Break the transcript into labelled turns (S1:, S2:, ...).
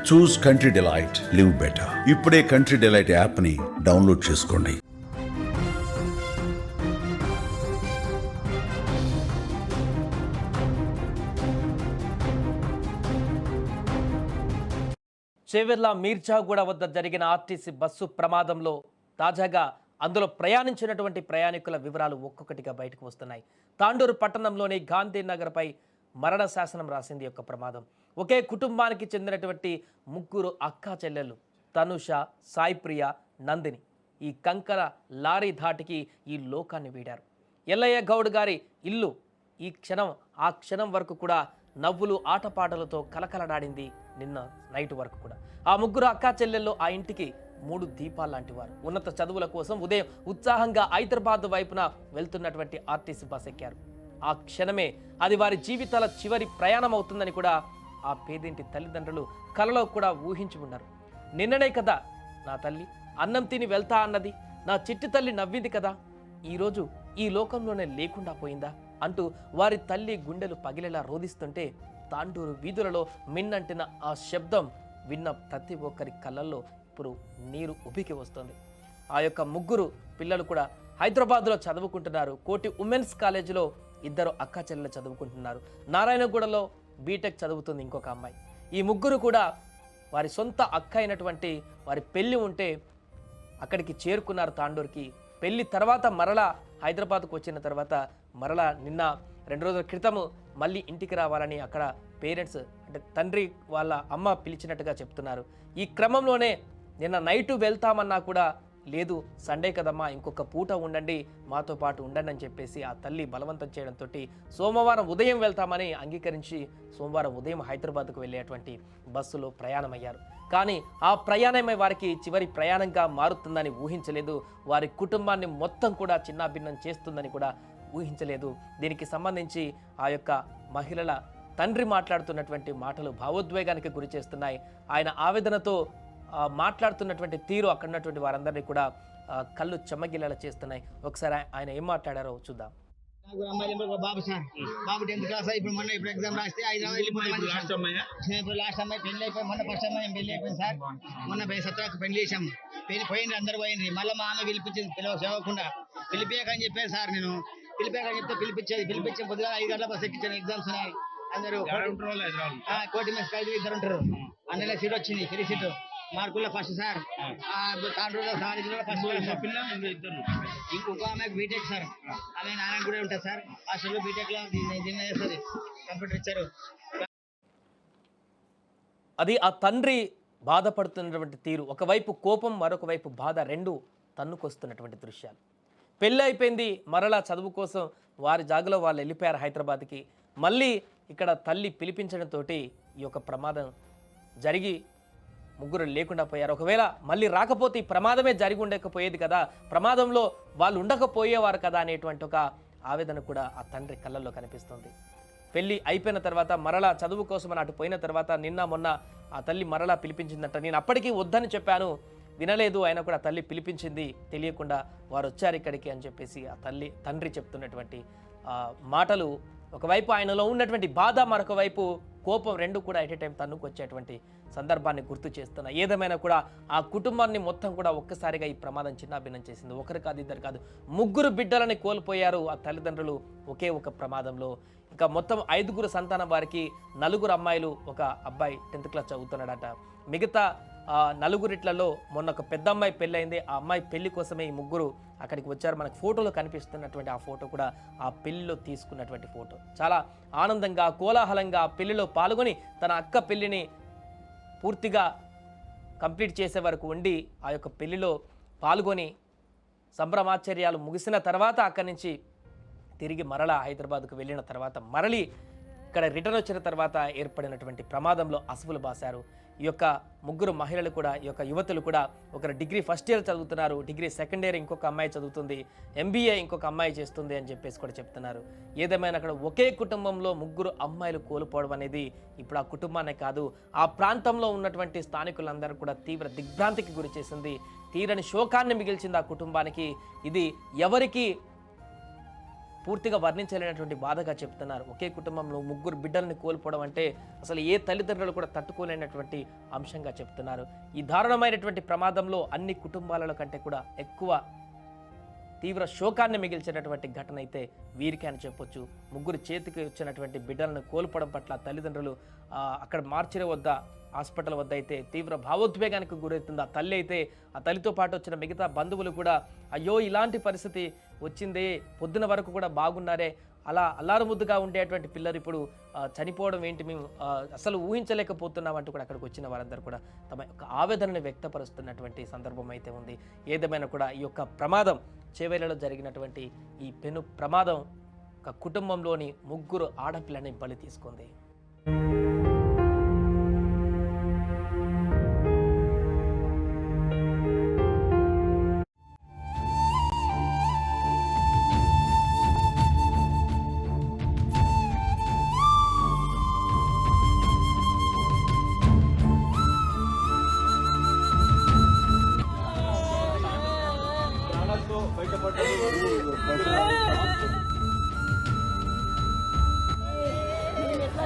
S1: చూస్ country delight, live better. ఇప్పుడే country delight యాప్ని download చేసుకోండి.
S2: చేవెర్ల మీర్జాగూడ వద్ద జరిగిన ఆర్టీసీ బస్సు ప్రమాదంలో తాజాగా అందులో ప్రయాణించినటువంటి ప్రయాణికుల వివరాలు ఒక్కొక్కటిగా బయటకు వస్తున్నాయి. తాండూరు పట్టణంలోని గాంధీనగర్పై మరణ శాసనం రాసింది యొక్క ప్రమాదం. ఒకే కుటుంబానికి చెందినటువంటి ముగ్గురు అక్కా చెల్లెళ్ళు తనుష, సాయిప్రియ, నందిని ఈ కంకర లారీ ధాటికి ఈ లోకాన్ని వీడారు. ఎల్లయ్య గౌడ్ గారి ఇల్లు ఈ క్షణం ఆ క్షణం వరకు కూడా నవ్వులు ఆటపాటలతో కలకలడాడింది. నిన్న నైట్ వరకు కూడా ఆ ముగ్గురు అక్కా చెల్లెళ్ళు ఆ ఇంటికి 3 దీపాలు లాంటి వారు. ఉన్నత చదువుల కోసం ఉదయం ఉత్సాహంగా హైదరాబాద్ వైపున వెళ్తున్నటువంటి ఆర్టీసీ బస్ ఎక్కారు. ఆ క్షణమే అది వారి జీవితాల చివరి ప్రయాణం అవుతుందని కూడా ఆ పేదింటి తల్లిదండ్రులు కలలో కూడా ఊహించి ఉన్నారు. నిన్ననే కదా నా తల్లి అన్నం తిని వెళ్తా అన్నది, నా చిట్టి తల్లి నవ్వింది కదా, ఈరోజు ఈ లోకంలోనే లేకుండా పోయిందా అంటూ వారి తల్లి గుండెలు పగిలేలా రోదిస్తుంటే తాండూరు వీధులలో మిన్నంటిన ఆ శబ్దం విన్న ప్రతి ఒక్కరి కళ్ళల్లో ఇప్పుడు నీరు ఉబికి వస్తుంది. ఆ యొక్క ముగ్గురు పిల్లలు కూడా హైదరాబాద్లో చదువుకుంటున్నారు. కోటి ఉమెన్స్ కాలేజీలో 2 అక్కా చెల్లెలు చదువుకుంటున్నారు. నారాయణగూడలో బీటెక్ చదువుతుంది ఇంకొక అమ్మాయి. ఈ ముగ్గురు కూడా వారి సొంత అక్క అయినటువంటి వారి పెళ్ళి ఉంటే అక్కడికి చేరుకున్నారు తాండూరుకి. పెళ్లి తర్వాత మరలా హైదరాబాద్కు వచ్చిన తర్వాత మరలా నిన్న 2 రోజుల క్రితము మళ్ళీ ఇంటికి రావాలని అక్కడ పేరెంట్స్ అంటే తండ్రి వాళ్ళ అమ్మ పిలిచినట్టుగా చెప్తున్నారు. ఈ క్రమంలోనే నిన్న నైటు వెళ్తామన్నా కూడా లేదు, సండే కదమ్మా ఇంకొక పూట ఉండండి, మాతో పాటు ఉండండి అని చెప్పేసి ఆ తల్లి బలవంతం చేయడంతో సోమవారం ఉదయం వెళ్తామని అంగీకరించి సోమవారం ఉదయం హైదరాబాద్కు వెళ్ళేటువంటి బస్సులో ప్రయాణమయ్యారు. కానీ ఆ ప్రయాణమే వారికి చివరి ప్రయాణంగా మారుతుందని ఊహించలేదు. వారి కుటుంబాన్ని మొత్తం కూడా చిన్నాభిన్నం చేస్తుందని కూడా ఊహించలేదు. దీనికి సంబంధించి ఆ యొక్క మహిళల తండ్రి మాట్లాడుతున్నటువంటి మాటలు భావోద్వేగానికి గురి చేస్తున్నాయి. ఆయన ఆవేదనతో మాట్లాడుతున్నటువంటి తీరు అక్కడ ఉన్నటువంటి వారందరినీ కూడా కళ్ళు చెమ్మగిల్లేలా చేస్తున్నాయి. ఒకసారి ఆయన ఏం మాట్లాడారో చూద్దాం.
S3: బాబు సార్, బాబు 10th క్లాస్ ఇప్పుడు ఎగ్జామ్ రాస్తే హైదరాబాద్ లాస్ట్ అమ్మాయి పెళ్లి అయిపోయి మొన్న ఫస్ట్ అమ్మాయి పెళ్లి అయిపోయింది సార్. మొన్న 17 పెళ్లి చేసాం, పోయింది అందరు పోయింది. మళ్ళీ మా ఆమె పిలిపించింది, చదవకుండా పిలిపియకని చెప్పాను సార్. నేను పిలిపాకని చెప్తే పిలిపించే పొద్దుగా 5 గంటల బస్ ఎక్కించాను. ఎగ్జామ్స్ ఉన్నాయి, అందరూ కోటి మెస్ 2 ఉంటారు. అందులో సీట్ వచ్చింది, ఫ్రీ సీటు. మార్కుల్లో ఫస్ట్ సార్, తాండూరులో ఫస్ట్. ఇంకొక ఆమె బీటెక్ సార్, ఆమె నారాయణ కూడా ఉంటుంది సార్. హాస్టల్లో బీటెక్ లో జిమ్ చేస్తుంది, కంప్యూటర్ ఇచ్చారు.
S2: అది ఆ తండ్రి బాధపడుతున్నటువంటి తీరు. ఒకవైపు కోపం, మరొక వైపు బాధ, రెండు తన్నుకొస్తున్నటువంటి దృశ్యాలు. పెళ్ళి అయిపోయింది, మరలా చదువు కోసం వారి జాగలో వాళ్ళు వెళ్ళిపోయారు హైదరాబాద్కి. మళ్ళీ ఇక్కడ తల్లి పిలిపించడంతో ఈ యొక్క ప్రమాదం జరిగి ముగ్గురు లేకుండా పోయారు. ఒకవేళ మళ్ళీ రాకపోతే ఈ ప్రమాదమే జరిగి ఉండకపోయేది కదా, ప్రమాదంలో వాళ్ళు ఉండకపోయేవారు కదా అనేటువంటి ఒక ఆవేదన కూడా ఆ తండ్రి కళ్ళల్లో కనిపిస్తుంది. పెళ్ళి అయిపోయిన తర్వాత మరలా చదువు కోసం అని అటు పోయిన తర్వాత నిన్న మొన్న ఆ తల్లి మరలా పిలిపించిందంట. నేను అప్పటికీ వద్దని చెప్పాను, వినలేదు, అయినా కూడా తల్లి పిలిపించింది, తెలియకుండా వారు వచ్చారు ఇక్కడికి అని చెప్పేసి ఆ తండ్రి చెప్తున్నటువంటి మాటలు ఒకవైపు ఆయనలో ఉన్నటువంటి బాధ, మరొక వైపు కోపం, రెండు కూడా ఎట్ ఏ టైం తన్నుకు వచ్చేటువంటి సందర్భాన్ని గుర్తు చేస్తున్నా. ఏదేమైనా కూడా ఆ కుటుంబాన్ని మొత్తం కూడా ఒక్కసారిగా ఈ ప్రమాదం చిన్నాభిన్నం చేసింది. ఒకరు కాదు, ఇద్దరు కాదు, ముగ్గురు బిడ్డలని కోల్పోయారు ఆ తల్లిదండ్రులు ఒకే ఒక ప్రమాదంలో. ఇంకా మొత్తం 5గురు సంతానం వారికి, 4 అమ్మాయిలు, ఒక అబ్బాయి 10th క్లాస్ చదువుతున్నాడట. మిగతా 4 మొన్న ఒక పెద్ద అమ్మాయి పెళ్ళయింది. ఆ అమ్మాయి పెళ్లి కోసమే ఈ ముగ్గురు అక్కడికి వచ్చారు. మనకు ఫోటోలో కనిపిస్తున్నటువంటి ఆ ఫోటో కూడా ఆ పెళ్లిలో తీసుకున్నటువంటి ఫోటో. చాలా ఆనందంగా, కోలాహలంగా ఆ పెళ్లిలో పాల్గొని తన అక్క పెళ్లిని పూర్తిగా కంప్లీట్ చేసే వరకు ఉండి ఆ యొక్క పెళ్లిలో పాల్గొని సంభ్రమాశ్చర్యాలు ముగిసిన తర్వాత అక్కడి నుంచి తిరిగి మరలా హైదరాబాద్కు వెళ్ళిన తర్వాత మరలి ఇక్కడ రిటర్న్ వచ్చిన తర్వాత ఏర్పడినటువంటి ప్రమాదంలో అసువులు బాశారు. ఈ యొక్క ముగ్గురు మహిళలు కూడా, ఈ యొక్క యువతులు కూడా, ఒకరు డిగ్రీ ఫస్ట్ ఇయర్ చదువుతున్నారు, డిగ్రీ సెకండ్ ఇయర్ ఇంకొక అమ్మాయి చదువుతుంది, MBA ఇంకొక అమ్మాయి చేస్తుంది అని చెప్పేసి కూడా చెప్తున్నారు. ఏదేమైనా అక్కడ ఒకే కుటుంబంలో ముగ్గురు అమ్మాయిలు కోల్పోవడం అనేది ఇప్పుడు ఆ కుటుంబానే కాదు, ఆ ప్రాంతంలో ఉన్నటువంటి స్థానికులందరూ కూడా తీవ్ర దిగ్భ్రాంతికి గురి చేసింది, తీరని శోకాన్ని మిగిల్చింది ఆ కుటుంబానికి. ఇది ఎవరికి పూర్తిగా వర్ణించలేనటువంటి బాధగా చెప్తున్నారు. ఒకే కుటుంబంలో 3 బిడ్డలను కోల్పోవడం అంటే అసలు ఏ తల్లిదండ్రులు కూడా తట్టుకోలేనటువంటి అంశంగా చెప్తున్నారు. ఈ దారుణమైనటువంటి ప్రమాదంలో అన్ని కుటుంబాల కంటే కూడా ఎక్కువ తీవ్ర శోకాన్ని మిగిల్చినటువంటి ఘటన అయితే వీరికి అని చెప్పొచ్చు. 3 చేతికి వచ్చినటువంటి బిడ్డలను కోల్పోవడం పట్ల తల్లిదండ్రులు అక్కడ మార్చిరి వద్ద హాస్పిటల్ వద్ద అయితే తీవ్ర భావోద్వేగానికి గురవుతుంది. ఆ తల్లి అయితే ఆ తల్లితో పాటు వచ్చిన మిగతా బంధువులు కూడా అయ్యో ఇలాంటి పరిస్థితి వచ్చింది, పొద్దున వరకు కూడా బాగున్నారే, అలా అల్లారుముద్దుగా ఉండేటువంటి పిల్లలు ఇప్పుడు చనిపోవడం ఏంటి, మేము అసలు ఊహించలేకపోతున్నాం అంటూ కూడా అక్కడికి వచ్చిన వారందరూ కూడా తమ యొక్క ఆవేదనను వ్యక్తపరుస్తున్నటువంటి సందర్భం అయితే ఉంది. ఏదేమైనా కూడా ఈ యొక్క ప్రమాదం చేవేళ్లలో జరిగినటువంటి ఈ పెను ప్రమాదం ఒక కుటుంబంలోని 3 ఆడపిల్లని బలి తీసుకుంది.
S4: ఎట్లా